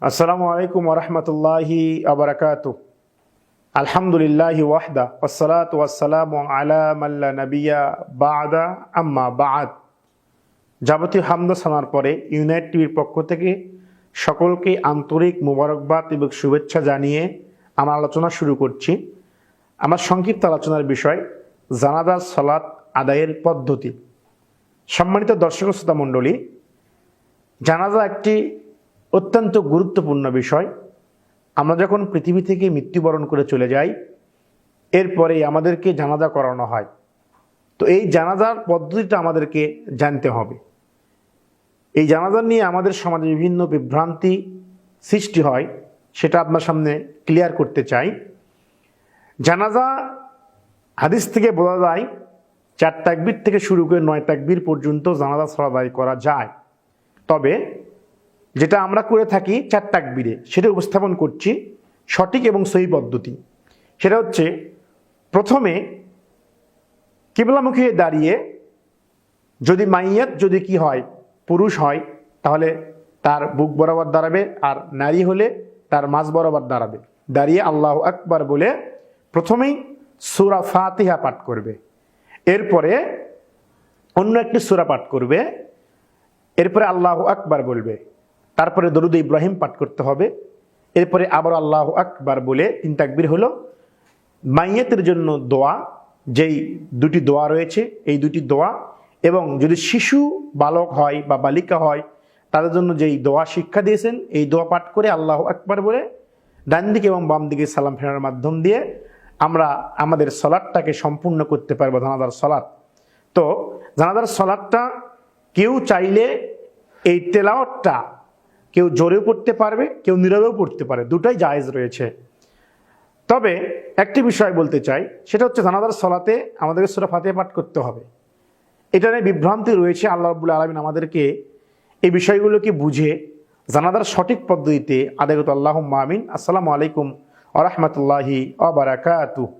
আসসালামু আলাইকুম ওরহমতুল্লাহি আবরাকাতু। আলহামদুলিল্লাহি ওয়াহদা ওয়াসসালাতু ওয়াসসালামু আলা মাল্লা নাবিয়্যা বা'দা আম্মা বা'দ। যাবতীয় হামদ সানার পরে ইউনাইট টিভির পক্ষ থেকে সকলকে আন্তরিক মোবারকবাদ এবং শুভেচ্ছা জানিয়ে আমার আলোচনা শুরু করছি। আমার সংক্ষিপ্ত আলোচনার বিষয় জানাজার সালাত আদায়ের পদ্ধতি। সম্মানিত দর্শক শ্রোতা মণ্ডলী, জানাজা একটি অত্যন্ত গুরুত্বপূর্ণ বিষয়। আমরা যখন পৃথিবী থেকে মৃত্যুবরণ করে চলে যাই, এরপরে আমাদেরকে জানাজা করানো হয়। তো এই জানাজার পদ্ধতিটা আমাদেরকে জানতে হবে। এই জানাজা নিয়ে আমাদের সমাজে বিভিন্ন বিভ্রান্তি সৃষ্টি হয়, সেটা আপনার সামনে ক্লিয়ার করতে চাই। জানাজা হাদিস থেকে বোঝা যায় 4 তাকবীর থেকে শুরু করে 9 তাকবীর পর্যন্ত জানাজা সালাত আদায় করা যায়। তবে যেটা আমরা করে থাকি 4 তাকবীরে, সেটা উপস্থাপন করছি সঠিক এবং সহি পদ্ধতি। সেটা হচ্ছে, প্রথমে কিবলামুখী দাঁড়িয়ে, যদি মাইয়াত যদি কি হয় পুরুষ হয় তাহলে তার বুক বরাবর দাঁড়াবে, আর নারী হলে তার মাঝ বরাবর দাঁড়াবে। দাঁড়িয়ে আল্লাহু আকবার বলে প্রথমেই সূরা ফাতিহা পাঠ করবে, এরপরে অন্য একটি সূরা পাঠ করবে, এরপরে আল্লাহু আকবার বলবে, তারপরে দরুদ ইব্রাহিম পাঠ করতে হবে, এরপরে আবার আল্লাহু আকবার বলে 3 তাকবীর হলো। মাইয়াতের জন্য দোয়া, যেই 2টি দোয়া রয়েছে, এই 2টি দোয়া, এবং যদি শিশু বালক হয় বা বালিকা হয় তাদের জন্য যেই দোয়া শিক্ষা দিয়েছেন, এই দোয়া পাঠ করে আল্লাহু আকবার বলে ডান দিকে এবং বাম দিকে সালাম ফেরানোর মাধ্যম দিয়ে আমরা আমাদের সালাতটাকে সম্পূর্ণ করতে পারবো, জানাজার সালাত। তো জানাজার সালাতটা কেউ চাইলে এই তেলাওয়াতটা কেউ জোরেও পড়তে পারবে, কেউ নীরবেও পড়তে পারে, দুটাই জায়েজ রয়েছে। তবে একটি বিষয় বলতে চাই, সেটা হচ্ছে জানাজার সালাতে আমাদেরকে সূরা ফাতিহা পাঠ করতে হবে। এটা নিয়ে বিভ্রান্তি রয়েছে। আল্লাহ রাব্বুল আলামিন আমাদেরকে এই বিষয়গুলোকে বুঝে জানাজার সঠিক পদ্ধতিতে আদায় করতে আল্লাহুম্মা আমিন। আসসালামু আলাইকুম ওয়া রাহমাতুল্লাহি ওয়া বারাকাতুহু।